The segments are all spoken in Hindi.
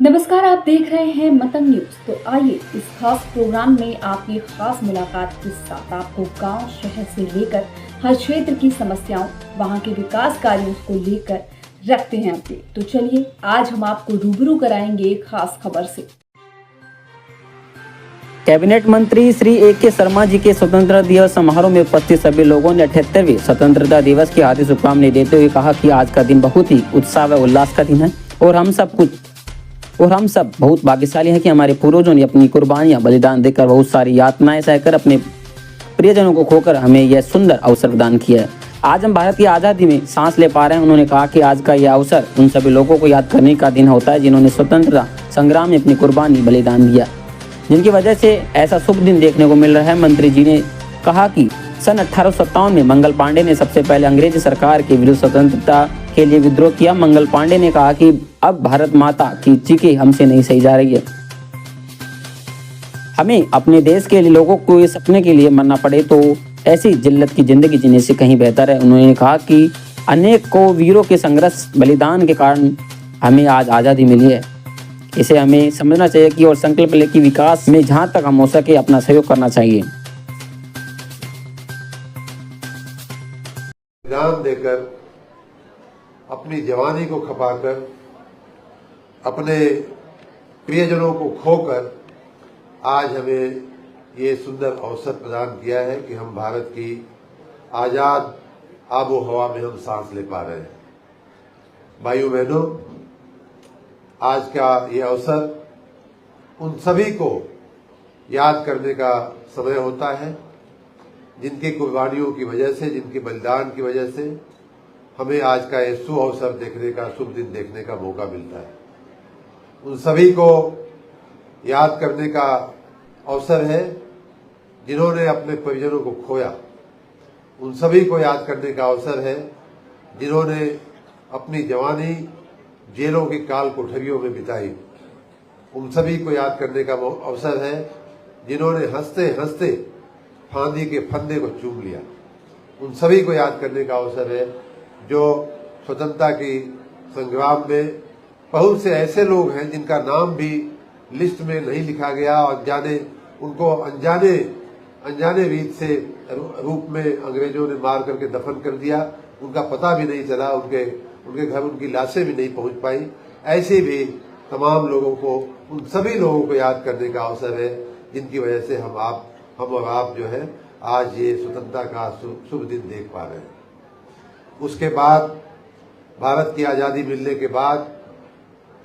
नमस्कार, आप देख रहे हैं मतंग न्यूज। तो आइए इस खास प्रोग्राम में आपकी खास मुलाकात के साथ आपको गांव शहर से लेकर हर क्षेत्र की समस्याओं, वहां के विकास कार्यों को लेकर रखते हैं अपडेट। तो चलिए आज हम आपको रूबरू कराएंगे एक खास खबर से। कैबिनेट मंत्री श्री ए.के. शर्मा जी के स्वतंत्रता दिवस समारोह में उपस्थित सभी लोगों ने 78वें स्वतंत्रता दिवस की हार्दिक शुभकामनाएं देते हुए कहा कि आज का दिन बहुत ही उत्साह व उल्लास का दिन है और हम सब बहुत भाग्यशाली हैं कि हमारे पूर्वजों ने अपनी कुर्बानियां बलिदान देकर बहुत सारी यातनाएं सहकर अपने प्रियजनों को खोकर हमें यह सुंदर अवसर प्रदान किया है। आज हम भारत की आज़ादी में सांस ले पा रहे हैं। उन्होंने कहा कि आज का यह अवसर उन सभी लोगों को याद करने का दिन होता है जिन्होंने स्वतंत्रता संग्राम में अपनी कुर्बानी बलिदान दिया, जिनकी वजह से ऐसा शुभ दिन देखने को मिल रहा है। मंत्री जी ने कहा कि सन 1857 में मंगल पांडे ने सबसे पहले अंग्रेजी सरकार के विरुद्ध स्वतंत्रता के लिए विद्रोह किया। मंगल पांडे ने कहा कि अब भारत माता की चीखें हमसे नहीं सही जा रही है, हमें अपने देश के लिए लोगों को इस सपने के लिए मरना पड़े तो ऐसी जिल्लत की जिंदगी जीने से कहीं बेहतर है। उन्होंने कहा कि अनेक को वीरों के संघर्ष बलिदान के कारण हमें आज आज़ादी मिली है। इसे हमें समझना चाहिए कि और संकल्प ले कि विकास में जहाँ तक हम हो सके अपना सहयोग करना चाहिए। बलिदान देकर अपनी जवानी को खपाकर अपने प्रियजनों को खोकर आज हमें ये सुंदर अवसर प्रदान किया है कि हम भारत की आजाद आबो हवा में हम सांस ले पा रहे हैं। भाइयों बहनों, आज का ये अवसर उन सभी को याद करने का समय होता है जिनकी कुर्बानियों की वजह से, जिनके बलिदान की वजह से हमें आज का ये शुभ अवसर देखने का, शुभ दिन देखने का मौका मिलता है। उन सभी को याद करने का अवसर है जिन्होंने अपने परिजनों को खोया। उन सभी को याद करने का अवसर है जिन्होंने अपनी जवानी जेलों की काल कोठरियों में बिताई। उन सभी को याद करने का अवसर है जिन्होंने हंसते हंसते फांदी के फंदे को चूम लिया। उन सभी को याद करने का अवसर है जो स्वतंत्रता की संग्राम में बहुत से ऐसे लोग हैं जिनका नाम भी लिस्ट में नहीं लिखा गया और उनको अनजाने रीत से रूप में अंग्रेजों ने मार करके दफन कर दिया। उनका पता भी नहीं चला, उनके घर उनकी लाशें भी नहीं पहुंच पाई। ऐसे भी तमाम लोगों को, उन सभी लोगों को याद करने का अवसर है जिनकी वजह से हम और आप जो है आज ये स्वतंत्रता का शुभ दिन देख पा रहे हैं। उसके बाद भारत की आज़ादी मिलने के बाद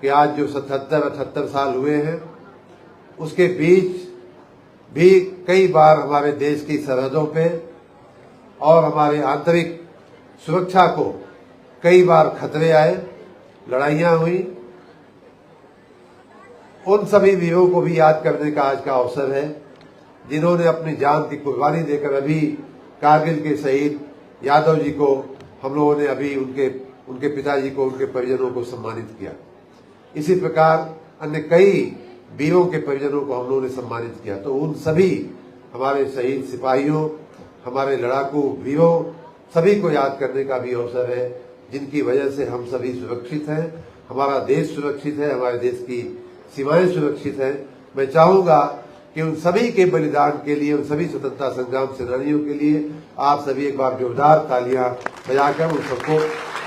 कि आज जो 77-78 साल हुए हैं, उसके बीच भी कई बार हमारे देश की सरहदों पे और हमारे आंतरिक सुरक्षा को कई बार खतरे आए, लड़ाइयां हुई। उन सभी वीरों को भी याद करने का आज का अवसर है जिन्होंने अपनी जान की कुर्बानी देकर, अभी कारगिल के शहीद यादव जी को हम लोगों ने अभी उनके पिताजी को, उनके परिजनों को सम्मानित किया। इसी प्रकार अन्य कई वीरों के परिजनों को हम लोगों ने सम्मानित किया। तो उन सभी हमारे शहीद सिपाहियों, हमारे लड़ाकू वीरों, सभी को याद करने का भी अवसर है जिनकी वजह से हम सभी सुरक्षित हैं, हमारा देश सुरक्षित है, हमारे देश की सीमाएं सुरक्षित हैं। मैं चाहूंगा कि उन सभी के बलिदान के लिए, उन सभी स्वतंत्रता संग्राम सेनानियों के लिए आप सभी एक बार जोरदार तालियां बजाकर उन सबको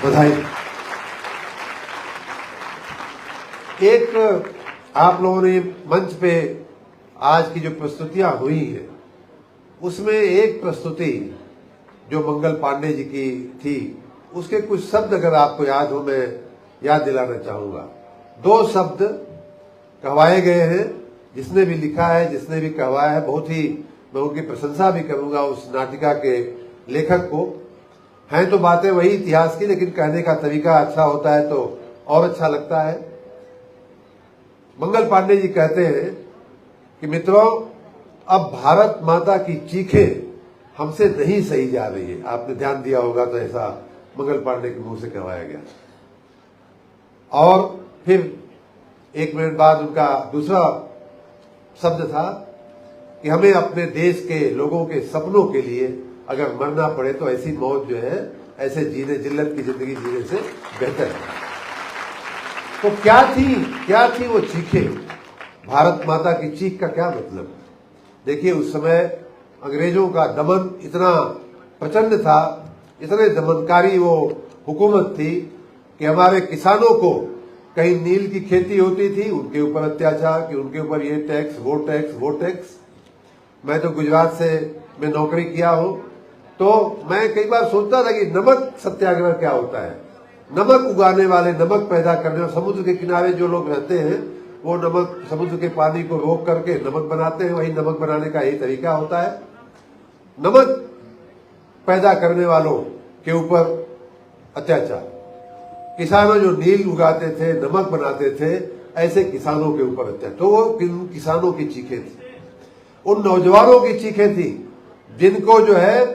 बधाई। एक आप लोगों ने मंच पे आज की जो प्रस्तुतियां हुई हैं, उसमें एक प्रस्तुति जो मंगल पांडे जी की थी, उसके कुछ शब्द अगर आपको याद हो, मैं याद दिलाना चाहूंगा। 2 शब्द कहवाए गए हैं, जिसने भी लिखा है, जिसने भी कहवाया है, बहुत ही मैं उनकी प्रशंसा भी करूंगा उस नाटिका के लेखक को। हैं तो बातें वही इतिहास की, लेकिन कहने का तरीका अच्छा होता है तो और अच्छा लगता है। मंगल पांडे जी कहते हैं कि मित्रों, अब भारत माता की चीखें हमसे नहीं सही जा रही है। आपने ध्यान दिया होगा तो ऐसा मंगल पांडे के मुंह से कहवाया गया। और फिर 1 मिनट बाद उनका दूसरा शब्द था कि हमें अपने देश के लोगों के सपनों के लिए अगर मरना पड़े तो ऐसी मौत जो है, ऐसे जिल्लत की जिंदगी जीने से बेहतर है। तो क्या थी वो चीखें? भारत माता की चीख का क्या मतलब? देखिए, उस समय अंग्रेजों का दमन इतना प्रचंड था, इतने दमनकारी वो हुकूमत थी कि हमारे किसानों को कहीं नील की खेती होती थी, उनके ऊपर अत्याचार, कि उनके ऊपर ये टैक्स, वो टैक्स, वो टैक्स। मैं तो गुजरात से मैं नौकरी किया हूं, तो मैं कई बार सोचता था कि नमक सत्याग्रह क्या होता है। नमक उगाने वाले, नमक पैदा करने और समुद्र के किनारे जो लोग रहते हैं, वो नमक, समुद्र के पानी को रोक करके नमक बनाते हैं। वही नमक बनाने का यही तरीका होता है। नमक पैदा करने वालों के ऊपर अत्याचार, किसानों जो नील उगाते थे, नमक बनाते थे, ऐसे किसानों के ऊपर अत्याचार। तो वो किसानों की चीखें थी, उन नौजवानों की चीखें थी जिनको जो है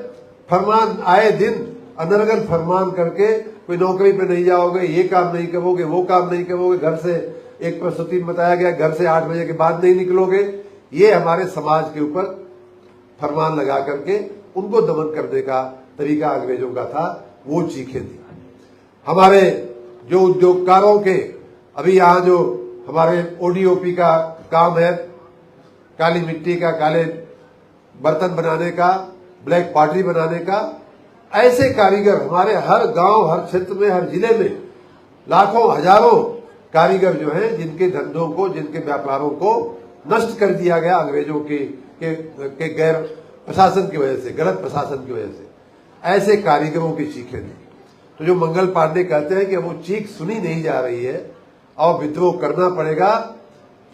फरमान आए दिन अनर्गल फरमान करके, कोई नौकरी पे नहीं जाओगे, ये काम नहीं करोगे, वो काम नहीं करोगे, घर से एक प्रस्तुति में बताया गया घर से 8 बजे के बाद नहीं निकलोगे। ये हमारे समाज के ऊपर फरमान लगा करके उनको दमन करने का तरीका अंग्रेजों का था। वो चीखें थी। हमारे जो उद्योगकारों के, अभी यहाँ जो हमारे ओडीओपी का काम है, काली मिट्टी का, काले बर्तन बनाने का, ब्लैक पॉटरी बनाने का, ऐसे कारीगर हमारे हर गांव, हर क्षेत्र में, हर जिले में लाखों हजारों कारीगर जो हैं, जिनके धंधों को, जिनके व्यापारों को नष्ट कर दिया गया अंग्रेजों के गैर प्रशासन की वजह से, गलत प्रशासन की वजह से। ऐसे कारीगरों की चीखें थी। तो जो मंगल पांडे कहते हैं कि वो चीख सुनी नहीं जा रही है और विद्रोह करना पड़ेगा,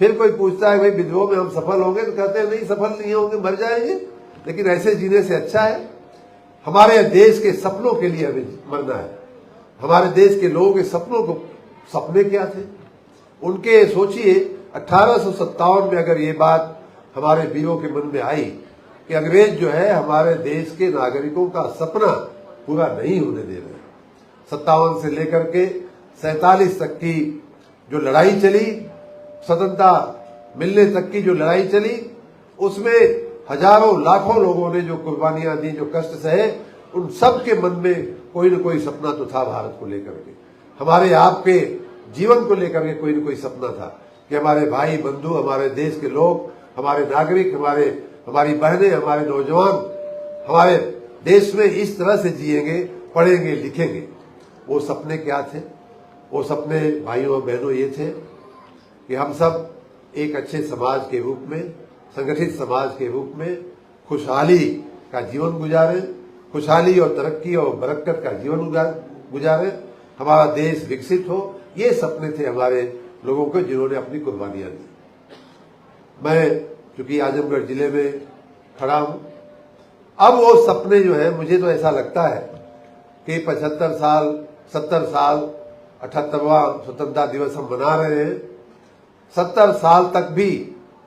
फिर कोई पूछता है भाई विद्रोह में हम सफल होंगे, तो कहते हैं नहीं, सफल नहीं होंगे, मर जाएंगे, लेकिन ऐसे जीने से अच्छा है। हमारे देश के सपनों के लिए हमें मरना है। हमारे देश के लोगों के सपनों को, सपने क्या थे उनके, सोचिए 1857 में अगर ये बात हमारे वीरों के मन में आई कि अंग्रेज जो है हमारे देश के नागरिकों का सपना पूरा नहीं होने दे रहे। 57 से लेकर के 47 तक की जो लड़ाई चली, स्वतंत्रता मिलने तक की जो लड़ाई चली, उसमें हजारों लाखों लोगों ने जो कुर्बानियां दी, जो कष्ट सहे, उन सब के मन में कोई न कोई सपना तो था भारत को लेकर के, हमारे आपके जीवन को लेकर के कोई न कोई सपना था कि हमारे भाई बंधु, हमारे देश के लोग, हमारे नागरिक, हमारी बहनें, हमारे नौजवान हमारे देश में इस तरह से जिएंगे, पढ़ेंगे, लिखेंगे। वो सपने क्या थे? वो सपने भाइयों और बहनों ये थे कि हम सब एक अच्छे समाज के रूप में, संगठित समाज के रूप में खुशहाली का जीवन गुजारें, खुशहाली और तरक्की और बरकत का जीवन गुजारें, हमारा देश विकसित हो। ये सपने थे हमारे लोगों के, जिन्होंने अपनी कुर्बानियां दी। मैं चूंकि आजमगढ़ जिले में खड़ा हूं, अब वो सपने जो है, मुझे तो ऐसा लगता है कि 75 साल, 70 साल, 78वां स्वतंत्रता दिवस हम मना रहे हैं, 70 साल तक भी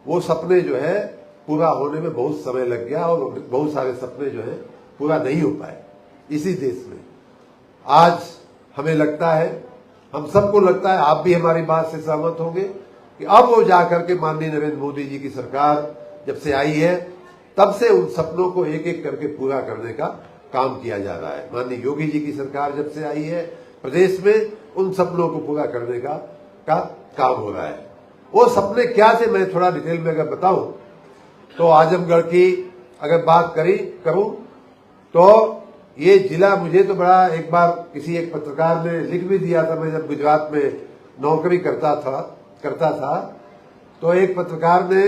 वो सपने जो है पूरा होने में बहुत समय लग गया और बहुत सारे सपने जो है पूरा नहीं हो पाए इसी देश में। आज हमें लगता है, हम सबको लगता है, आप भी हमारी बात से सहमत होंगे कि अब वो जाकर के माननीय नरेंद्र मोदी जी की सरकार जब से आई है, तब से उन सपनों को एक एक करके पूरा करने का काम किया जा रहा है। माननीय योगी जी की सरकार जब से आई है, प्रदेश में उन सपनों को पूरा करने का काम हो रहा है। वो सपने क्या थे, मैं थोड़ा डिटेल में अगर बताऊं तो आजमगढ़ की अगर बात करूं तो ये जिला, मुझे तो बड़ा, एक बार किसी एक पत्रकार ने लिख भी दिया था, मैं जब गुजरात में नौकरी करता था तो एक पत्रकार ने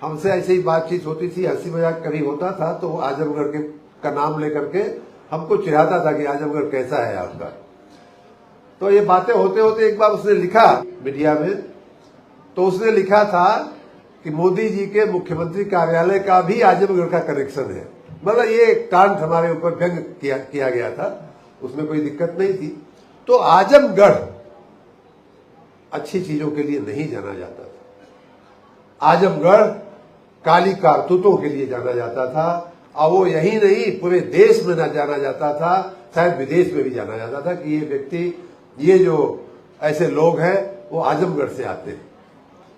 हमसे ऐसे ही बातचीत होती थी, हंसी मजाक कभी होता था, तो वो आजमगढ़ का नाम लेकर के हमको चिढ़ाता था कि आजमगढ़ कैसा है आपका। तो ये बातें होते होते एक बार उसने लिखा मीडिया में, तो उसने लिखा था कि मोदी जी के मुख्यमंत्री कार्यालय का भी आजमगढ़ का कनेक्शन है। मतलब ये कांड हमारे ऊपर व्यंग किया गया था, उसमें कोई दिक्कत नहीं थी। तो आजमगढ़ अच्छी चीजों के लिए नहीं जाना जाता था। आजमगढ़ काली कारतूतों के लिए जाना जाता था, और वो यही नहीं, पूरे देश में न जाना जाता था, शायद विदेश में भी जाना जाता था कि ये व्यक्ति, ये जो ऐसे लोग हैं वो आजमगढ़ से आते हैं।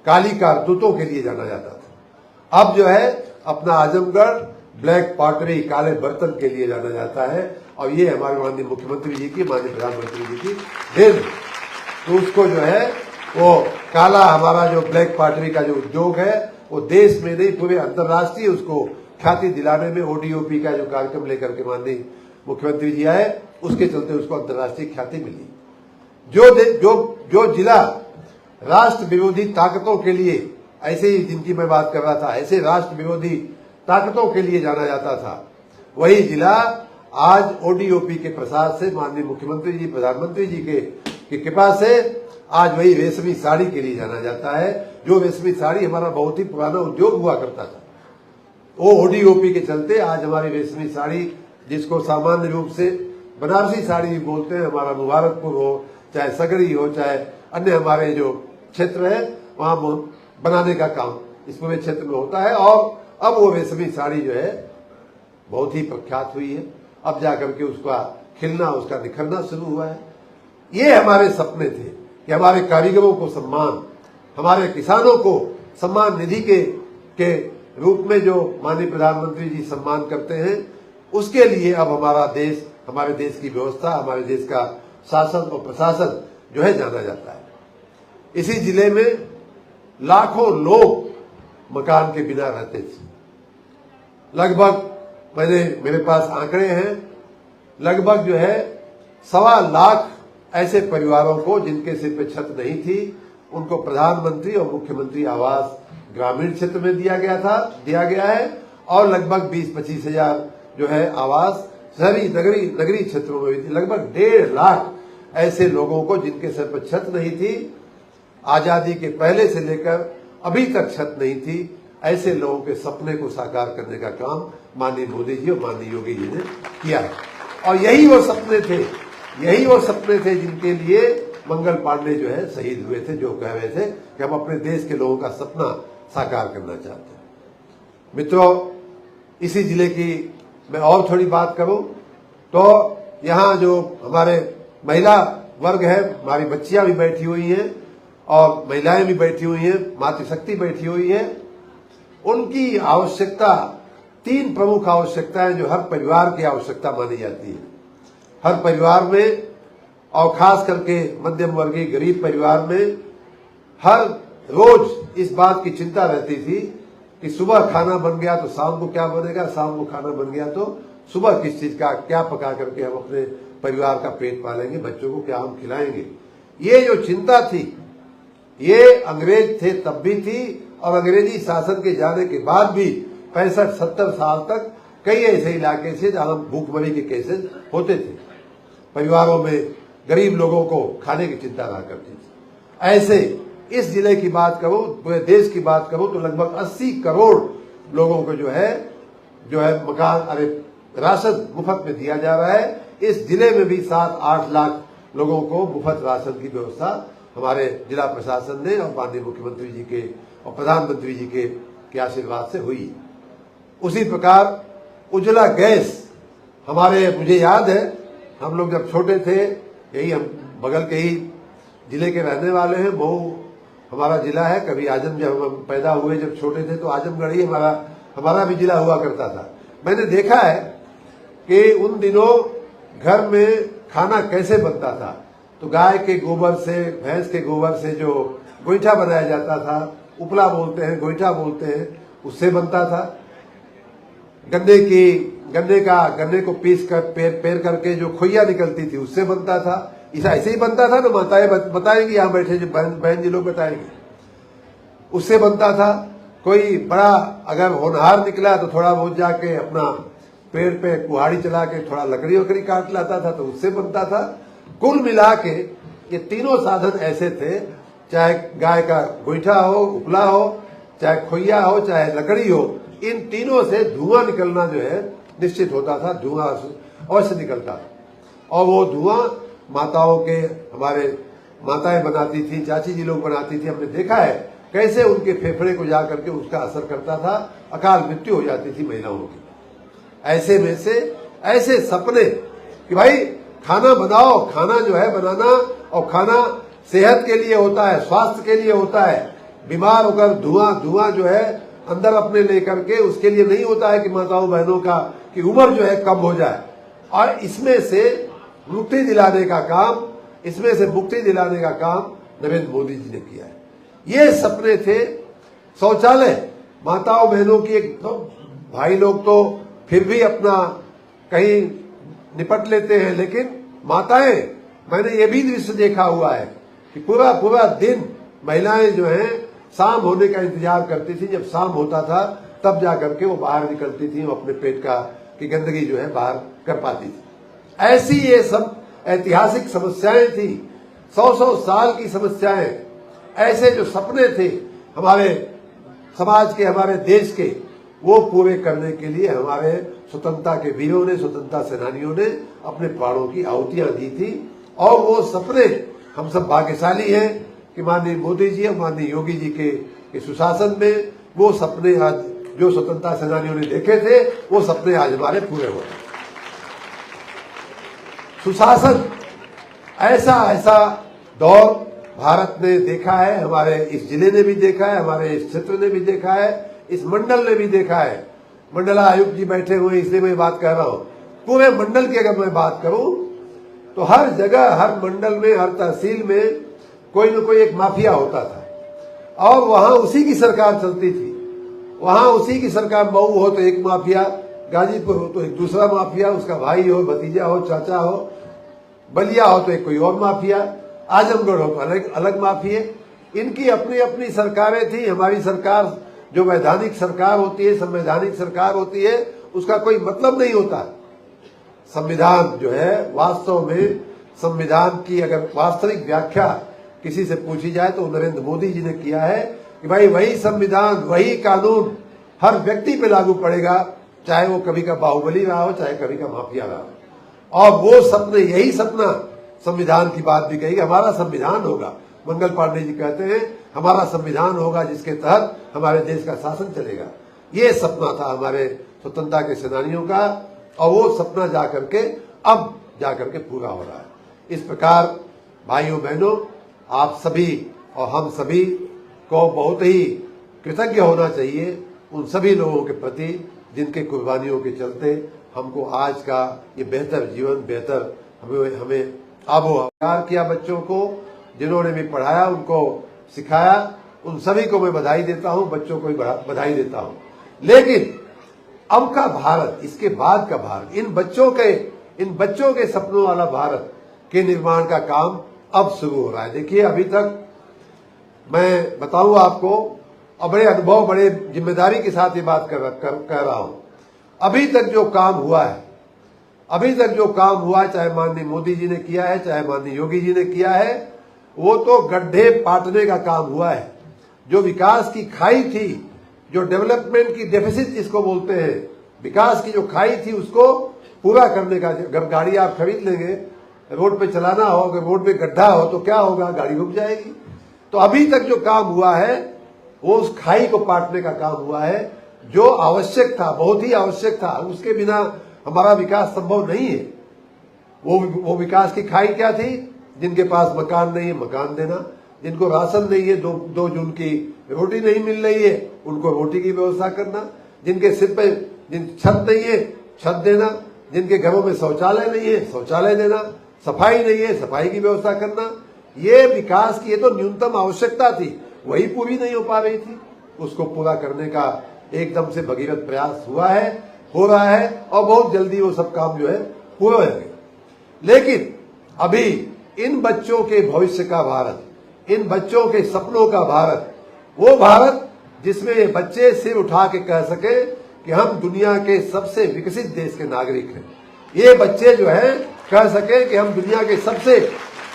काली कारतूतों के लिए जाना जाता था। अब जो है अपना आजमगढ़ ब्लैक पॉटरी, काले बर्तन के लिए जाना जाता है, और ये हमारे माननीय मुख्यमंत्री जी की, माननीय प्रधानमंत्री जी की देन। तो उसको जो है वो काला हमारा जो ब्लैक पार्टी का जो उद्योग है वो देश में नहीं पूरे अंतर्राष्ट्रीय उसको ख्याति दिलाने में ओडीओपी का जो कार्यक्रम लेकर के माननीय मुख्यमंत्री जी आए, उसके चलते उसको अंतर्राष्ट्रीय ख्याति मिली। जो जिला राष्ट्र विरोधी ताकतों के लिए, ऐसे ही जिनकी मैं बात कर रहा था, ऐसे राष्ट्र विरोधी ताकतों के लिए जाना जाता था, वही जिला आज ओडीओपी के प्रसाद से माननीय मुख्यमंत्री जी, प्रधानमंत्री जी की कृपा से आज वही रेशमी साड़ी के लिए जाना जाता है। जो रेशमी साड़ी हमारा बहुत ही पुराना उद्योग हुआ करता था, वो ओडीओपी के चलते आज हमारी रेशमी साड़ी, जिसको सामान्य रूप से बनारसी साड़ी भी बोलते हैं, हमारा मुबारकपुर हो, चाहे सगरी हो, चाहे अन्य हमारे जो क्षेत्र है वहां बनाने का काम इस पूरे क्षेत्र में होता है। और अब वो रेशमी साड़ी जो है बहुत ही प्रख्यात हुई है, अब जाकर के उसका खिलना, उसका निखरना शुरू हुआ है। ये हमारे सपने थे कि हमारे कारीगरों को सम्मान, हमारे किसानों को सम्मान निधि के रूप में जो माननीय प्रधानमंत्री जी सम्मान करते हैं, उसके लिए अब हमारा देश, हमारे देश की व्यवस्था, हमारे देश का शासन और प्रशासन जो है जाना जाता है। इसी जिले में लाखों लोग मकान के बिना रहते थे। लगभग मेरे पास आंकड़े हैं, लगभग जो है 1.25 लाख ऐसे परिवारों को जिनके सिर पे छत नहीं थी, उनको प्रधानमंत्री और मुख्यमंत्री आवास ग्रामीण क्षेत्र में दिया गया है। और लगभग 20-25 हजार जो है आवास शहरी नगरीय क्षेत्रों में भी, लगभग 1.5 लाख ऐसे लोगों को जिनके सर पर छत नहीं थी, आजादी के पहले से लेकर अभी तक छत नहीं थी, ऐसे लोगों के सपने को साकार करने का काम माननीय मोदी जी और माननीय योगी जी ने किया है। और यही वो सपने थे जिनके लिए मंगल पांडे जो है शहीद हुए थे, जो कह रहे थे कि हम अपने देश के लोगों का सपना साकार करना चाहते हैं। मित्रों, इसी जिले की मैं और थोड़ी बात करूं तो यहाँ जो हमारे महिला वर्ग है, हमारी बच्चियां भी बैठी हुई हैं और महिलाएं भी बैठी हुई हैं, मातृशक्ति बैठी हुई है। उनकी आवश्यकता, 3 प्रमुख आवश्यकताएं जो हर परिवार की आवश्यकता मानी जाती है। हर परिवार में और खास करके मध्यम वर्गीय गरीब परिवार में हर रोज इस बात की चिंता रहती थी कि सुबह खाना बन गया तो शाम को क्या बनेगा, शाम को खाना बन गया तो सुबह किस चीज का क्या पका करके हम अपने परिवार का पेट पालेंगे, बच्चों को क्या हम खिलाएंगे। ये जो चिंता थी, ये अंग्रेज थे तब भी थी और अंग्रेजी शासन के जाने के बाद भी 65-70 साल तक कई ऐसे इलाके थे जहां भूखमरी के केसेस होते थे। परिवारों में गरीब लोगों को खाने की चिंता रहा करती थी। ऐसे इस जिले की बात करूं, पूरे देश की बात करूं तो लगभग 80 करोड़ लोगों को जो है मकान राशन मुफ्त में दिया जा रहा है। इस जिले में भी 7-8 लाख लोगों को मुफ्त राशन की व्यवस्था हमारे जिला प्रशासन ने और माननीय मुख्यमंत्री जी के और प्रधानमंत्री जी के आशीर्वाद से हुई। उसी प्रकार उज्ज्वला गैस हमारे, मुझे याद है हम लोग जब छोटे थे, यही हम बगल के ही जिले के रहने वाले हैं, मऊ हमारा जिला है। कभी आजम, जब हम पैदा हुए जब छोटे थे तो आजमगढ़ ही हमारा भी जिला हुआ करता था। मैंने देखा है कि उन दिनों घर में खाना कैसे बनता था, तो गाय के गोबर से, भैंस के गोबर से जो गोईठा बनाया जाता था, उपला बोलते हैं, गोईठा बोलते हैं, उससे बनता था। गन्ने को पीस कर पेर करके जो खोइया निकलती थी उससे बनता था। ऐसे ही बनता था ना, माताएं बताएंगी, यहाँ बैठे जो बहन जी लोग बताएंगे, उससे बनता था। कोई बड़ा अगर होनहार निकला तो थोड़ा बहुत जाके अपना पेड़ पे कुहाड़ी चला के थोड़ा लकड़ी वकड़ी काट लाता था तो उससे बनता था। कुल मिला के ये तीनों साधन ऐसे थे, चाहे गाय का गोईठा हो, उपला हो, चाहे खोइया हो, चाहे लकड़ी हो, इन तीनों से धुआं निकलना जो है निश्चित होता था, धुआं अवश्य निकलता था। और वो धुआं हमारे माताएं बनाती थी, चाची जी लोग बनाती थी। हमने देखा है कैसे उनके फेफड़े को जा करके उसका असर करता था, अकाल मृत्यु हो जाती थी महिलाओं की। ऐसे में से ऐसे सपने कि भाई खाना बनाओ, खाना जो है बनाना, और खाना सेहत के लिए होता है, स्वास्थ्य के लिए होता है। बीमार होकर धुआं जो है अंदर अपने लेकर के, उसके लिए नहीं होता है कि माताओं बहनों की उम्र जो है कम हो जाए। और इसमें से मुक्ति दिलाने का काम इसमें से मुक्ति दिलाने का काम नरेंद्र मोदी जी ने किया है। ये सपने थे। शौचालय माताओं बहनों की एक तो भाई लोग तो फिर भी अपना कहीं निपट लेते हैं, लेकिन माताएं, मैंने ये भी दृश्य देखा हुआ है कि पूरा पूरा दिन महिलाएं जो हैं शाम होने का इंतजार करती थी। जब शाम होता था तब जाकर के वो बाहर निकलती थी, वो अपने पेट की गंदगी जो है बाहर कर पाती थी। ऐसी ये सब ऐतिहासिक समस्याएं थी, 100-100 साल की समस्याएं, ऐसे जो सपने थे हमारे समाज के, हमारे देश के, वो पूरे करने के लिए हमारे स्वतंत्रता के वीरों ने, स्वतंत्रता सेनानियों ने अपने प्राणों की आहुतियां दी थी। और वो सपने हम सब भाग्यशाली हैं कि माननीय मोदी जी और माननीय योगी जी के सुशासन में वो सपने आज जो स्वतंत्रता सेनानियों ने देखे थे, वो सपने आज हमारे पूरे हो रहे हैं। सुशासन ऐसा दौर भारत ने देखा है, हमारे इस जिले ने भी देखा है, हमारे इस क्षेत्र ने भी देखा है, इस मंडल ने भी देखा है। मंडला आयुक्त जी बैठे हुए, इसलिए मैं बात कह रहा हूं। पूरे मंडल की अगर मैं बात करूं तो हर जगह, हर मंडल में, हर तहसील में कोई न कोई एक माफिया होता था और वहां उसी की सरकार चलती थी। वहां उसी की सरकार, मऊ हो तो एक माफिया, गाजीपुर हो तो एक दूसरा माफिया, उसका भाई हो, भतीजा हो, चाचा हो, बलिया हो तो एक कोई और माफिया, आजमगढ़ हो तो अलग अलग माफिये। इनकी अपनी अपनी सरकारें थी। हमारी सरकार जो वैधानिक सरकार होती है, संवैधानिक सरकार होती है, उसका कोई मतलब नहीं होता। संविधान जो है, वास्तव में संविधान की अगर वास्तविक व्याख्या किसी से पूछी जाए तो नरेंद्र मोदी जी ने किया है कि भाई वही संविधान, वही कानून हर व्यक्ति पे लागू पड़ेगा, चाहे वो कभी का बाहुबली रहा हो, चाहे कभी का माफिया रहा हो। और वो सपने, यही सपना संविधान की बात भी कही, हमारा संविधान होगा। मंगल पांडे जी कहते हैं हमारा संविधान होगा जिसके तहत हमारे देश का शासन चलेगा। ये सपना था हमारे स्वतंत्रता के सेनानियों का और वो सपना जाकर के अब जाकर के पूरा हो रहा है। इस प्रकार भाइयों बहनों, आप सभी और हम सभी को बहुत ही कृतज्ञ होना चाहिए उन सभी लोगों के प्रति जिनके कुर्बानियों के चलते हमको आज का ये बेहतर जीवन, बेहतर हमें आबोहवा किया। बच्चों को जिन्होंने भी पढ़ाया, उनको सिखाया, उन सभी को मैं बधाई देता हूं, बच्चों को भी बधाई देता हूं। लेकिन अब का भारत, इसके बाद का भारत, इन बच्चों के सपनों वाला भारत के निर्माण का काम अब शुरू हो रहा है। देखिए, अभी तक मैं बताऊं आपको, और बड़े अनुभव, बड़े जिम्मेदारी के साथ ये बात कर रहा हूं। अभी तक जो काम हुआ है, चाहे माननीय मोदी जी ने किया है, चाहे माननीय योगी जी ने किया है, वो तो गड्ढे पाटने का काम हुआ है। जो विकास की खाई थी, जो डेवलपमेंट की डेफिसिट जिसको बोलते हैं, विकास की जो खाई थी उसको पूरा करने का। जब गाड़ी आप खरीद लेंगे, रोड पे चलाना हो, अगर रोड पे गड्ढा हो तो क्या होगा, गाड़ी रुक जाएगी। तो अभी तक जो काम हुआ है वो उस खाई को पाटने का काम हुआ है, जो आवश्यक था, बहुत ही आवश्यक था। उसके बिना हमारा विकास संभव नहीं है। वो विकास की खाई क्या थी? जिनके पास मकान नहीं है, मकान देना, जिनको राशन नहीं है, दो जून की रोटी नहीं मिल रही है, उनको रोटी की व्यवस्था करना, जिनके सिर पे छत नहीं है, छत देना, जिनके घरों में शौचालय नहीं है, शौचालय देना, सफाई नहीं है, सफाई की व्यवस्था करना। ये विकास की, ये तो न्यूनतम आवश्यकता थी, वही पूरी नहीं हो पा रही थी। उसको पूरा करने का एकदम से भगीरथ प्रयास हुआ है, हो रहा है, और बहुत जल्दी वो सब काम जो है पूरा हो जाएगा। लेकिन अभी इन बच्चों के भविष्य का भारत, इन बच्चों के सपनों का भारत, वो भारत जिसमें ये बच्चे सिर उठा के कह सके कि हम दुनिया के सबसे विकसित देश के नागरिक हैं। ये बच्चे जो है कह सके कि हम दुनिया के सबसे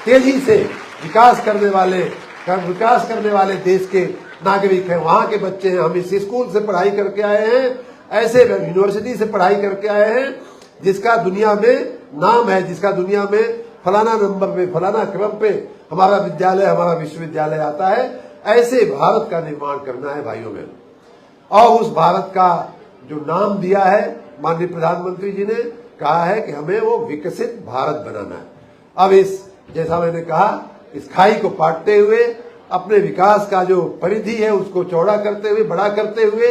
तेजी से विकास करने वाले देश के नागरिक हैं। वहां के बच्चे हैं। हम इस स्कूल से पढ़ाई करके आए हैं, ऐसे यूनिवर्सिटी से पढ़ाई करके आए हैं जिसका दुनिया में नाम है, जिसका दुनिया में फलाना नंबर पे, फलाना क्रम पे हमारा विद्यालय, हमारा विश्वविद्यालय आता है। ऐसे भारत का निर्माण करना है भाइयों बहनों। और उस भारत का जो नाम दिया है माननीय प्रधानमंत्री जी ने, कहा है कि हमें वो विकसित भारत बनाना है। अब इस, जैसा मैंने कहा, इस खाई को पाटते हुए, अपने विकास का जो परिधि है उसको चौड़ा करते हुए, बड़ा करते हुए,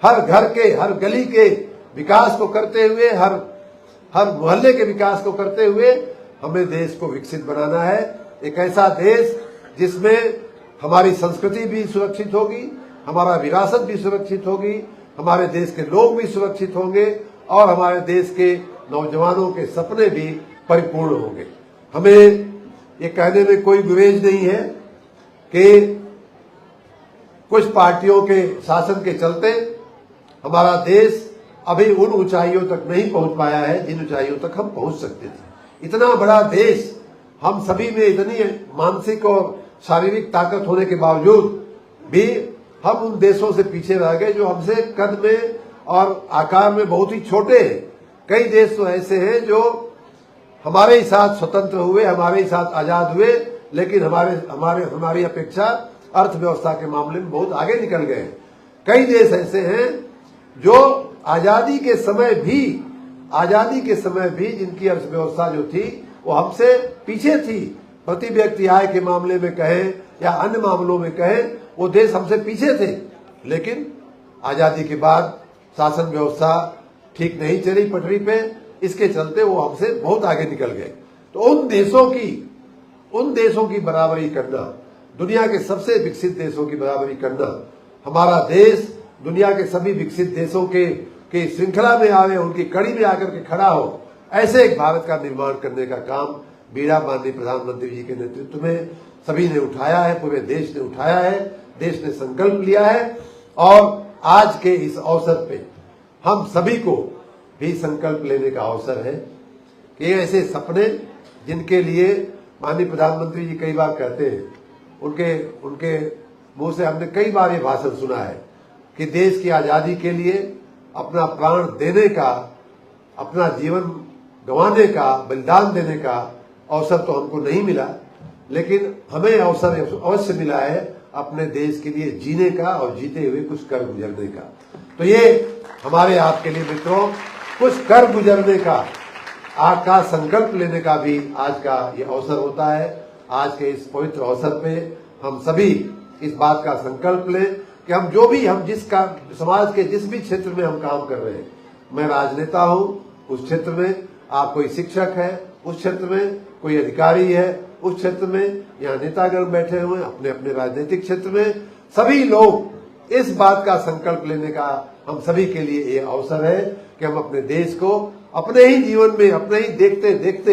हर घर के, हर गली के विकास को करते हुए, हर मोहल्ले के विकास को करते हुए, हमें देश को विकसित बनाना है, एक ऐसा देश जिसमें हमारी संस्कृति भी सुरक्षित होगी, हमारा विरासत भी सुरक्षित होगी, हमारे देश के लोग भी सुरक्षित होंगे और हमारे देश के नौजवानों के सपने भी परिपूर्ण होंगे। हमें ये कहने में कोई गुरेज नहीं है कि कुछ पार्टियों के शासन के चलते हमारा देश अभी उन ऊंचाइयों तक नहीं पहुंच पाया है जिन ऊंचाइयों तक हम पहुंच सकते थे। इतना बड़ा देश, हम सभी में इतनी मानसिक और शारीरिक ताकत होने के बावजूद भी हम उन देशों से पीछे रह गए जो हमसे कद में और आकार में बहुत ही छोटे हैं। कई देश तो ऐसे हैं जो हमारे ही साथ स्वतंत्र हुए, हमारे ही साथ आजाद हुए, लेकिन हमारी अपेक्षा अर्थव्यवस्था के मामले में बहुत आगे निकल गए। कई देश ऐसे हैं जो आजादी के समय भी जिनकी अर्थव्यवस्था जो थी वो हमसे पीछे थी। प्रति व्यक्ति आय के मामले में कहें या अन्य मामलों में कहें, वो देश हमसे पीछे थे, लेकिन आजादी के बाद शासन व्यवस्था ठीक नहीं चली पटरी पे, इसके चलते वो हमसे बहुत आगे निकल गए। तो उन देशों की बराबरी करना, दुनिया के सबसे विकसित देशों की बराबरी करना, हमारा देश दुनिया के सभी विकसित देशों के श्रृंखला में आवे, उनकी कड़ी में आकर के खड़ा हो, ऐसे एक भारत का निर्माण करने का काम बीड़ा माननीय प्रधानमंत्री जी के नेतृत्व में सभी ने उठाया है, पूरे देश ने उठाया है, देश ने संकल्प लिया है। और आज के इस अवसर पे हम सभी को भी संकल्प लेने का अवसर है कि ऐसे सपने जिनके लिए माननीय प्रधानमंत्री जी कई बार कहते हैं, उनके मुंह से हमने कई बार ये भाषण सुना है कि देश की आजादी के लिए अपना प्राण देने का, अपना जीवन गंवाने का, बलिदान देने का अवसर तो हमको नहीं मिला, लेकिन हमें अवसर अवश्य मिला है अपने देश के लिए जीने का और जीते हुए कुछ कर गुजरने का। तो ये हमारे आपके लिए मित्रों, कुछ कर गुजरने का का संकल्प लेने का भी आज का ये अवसर होता है। आज के इस पवित्र अवसर पे हम सभी इस बात का संकल्प लें कि हम समाज के जिस भी क्षेत्र में हम काम कर रहे हैं, मैं राजनेता हूँ उस क्षेत्र में, आप कोई शिक्षक है उस क्षेत्र में, कोई अधिकारी है उस क्षेत्र में, यहाँ नेतागण बैठे हुए हैं अपने अपने राजनीतिक क्षेत्र में, सभी लोग इस बात का संकल्प लेने का हम सभी के लिए ये अवसर है कि हम अपने देश को अपने ही जीवन में, अपने ही देखते देखते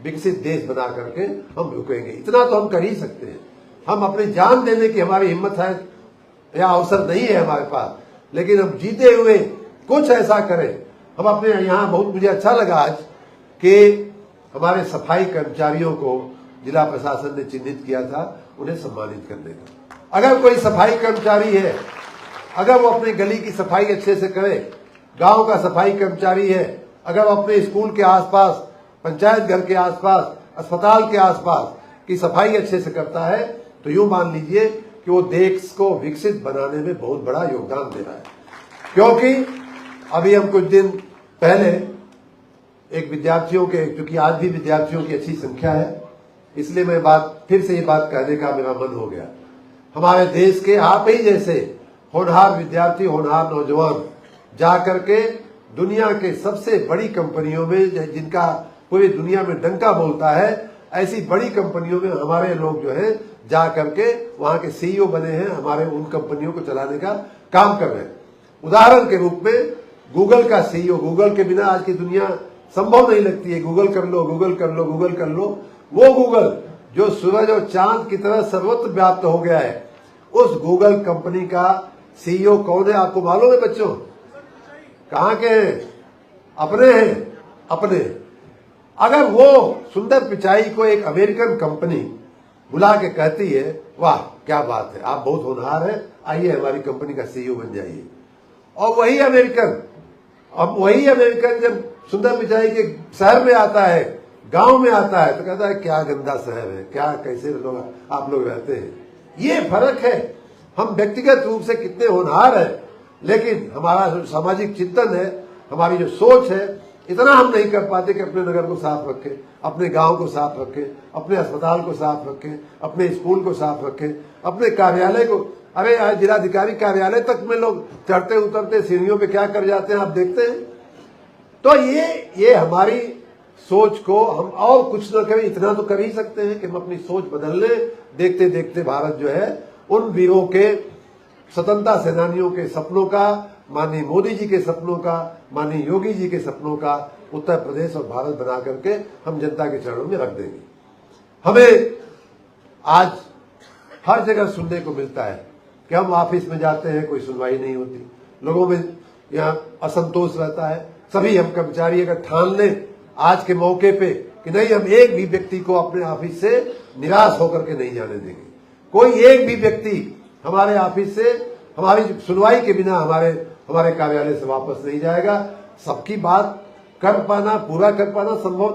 विकसित देश बना करके हम रुकेंगे। इतना तो हम कर ही सकते हैं। हम अपनी जान देने की हमारी हिम्मत है या अवसर नहीं है हमारे पास, लेकिन हम जीते हुए कुछ ऐसा करें। हम अपने यहाँ बहुत, मुझे अच्छा लगा आज कि हमारे सफाई कर्मचारियों को जिला प्रशासन ने चिन्हित किया था उन्हें सम्मानित करने का। अगर कोई सफाई कर्मचारी है, अगर वो अपनी गली की सफाई अच्छे से करे, गांव का सफाई कर्मचारी है, अगर वो अपने स्कूल के आसपास, पंचायत घर के आसपास, अस्पताल के आसपास की सफाई अच्छे से करता है, तो यूं मान लीजिए कि वो देश को विकसित बनाने में बहुत बड़ा योगदान दे रहा है। क्योंकि अभी हम कुछ दिन पहले एक विद्यार्थियों के, क्योंकि आज भी विद्यार्थियों की अच्छी संख्या है, इसलिए मैं फिर से ये बात कहने का मेरा मन हो गया। हमारे देश के आप ही जैसे होनहार विद्यार्थी, होनहार नौजवान जा करके दुनिया के सबसे बड़ी कंपनियों में, जिनका पूरी दुनिया में डंका बोलता है, ऐसी बड़ी कंपनियों में हमारे लोग जो है जा करके वहां के सीईओ बने हैं, हमारे उन कंपनियों को चलाने का काम कर रहे हैं। उदाहरण के रूप में गूगल का सीईओ, गूगल के बिना आज की दुनिया संभव नहीं लगती है। गूगल कर लो, गूगल कर लो, गूगल कर लो। वो गूगल जो सूरज और चांद की तरह सर्वत्र व्याप्त हो गया है, उस गूगल कंपनी का सीईओ कौन है आपको मालूम है बच्चों? कहाँ के हैं? अपने हैं, अपने। अगर वो सुंदर पिचाई को एक अमेरिकन कंपनी बुला के कहती है, वाह क्या बात है, आप बहुत होनहार हैं, आइए हमारी कंपनी का सीईओ बन जाइए, और वही अमेरिकन जब सुंदर पिचाई के शहर में आता है, गांव में आता है, तो कहता है क्या गंदा शहर है, क्या कैसे लोग आप लोग रहते हैं। ये फर्क है। हम व्यक्तिगत रूप से कितने होनहार हैं, लेकिन हमारा जो सामाजिक चिंतन है, हमारी जो सोच है, इतना हम नहीं कर पाते कि अपने नगर को साफ रखें, अपने गांव को साफ रखें, अपने अस्पताल को साफ रखें, अपने स्कूल को साफ रखें, अपने कार्यालय को। अरे आज जिलाधिकारी कार्यालय तक में लोग चढ़ते उतरते सीढ़ियों पे क्या कर जाते हैं आप देखते हैं। तो ये हमारी सोच को हम और कुछ न करें, इतना तो कर ही सकते हैं कि हम अपनी सोच बदल लें। देखते देखते भारत जो है उन वीरों के, स्वतंत्रता सेनानियों के सपनों का, माननीय मोदी जी के सपनों का, माननीय योगी जी के सपनों का उत्तर प्रदेश और भारत बना करके हम जनता के चरणों में रख देंगे। हमें आज हर जगह सुनने को मिलता है कि हम ऑफिस में जाते हैं, कोई सुनवाई नहीं होती, लोगों में यहाँ असंतोष रहता है। सभी हम कर्मचारी अगर ठान लें आज के मौके पे कि नहीं, हम एक भी व्यक्ति को अपने ऑफिस से निराश होकर के नहीं जाने देंगे, कोई एक भी व्यक्ति हमारे ऑफिस से हमारी सुनवाई के बिना हमारे कार्यालय से वापस नहीं जाएगा। सबकी बात कर पाना, पूरा कर पाना संभव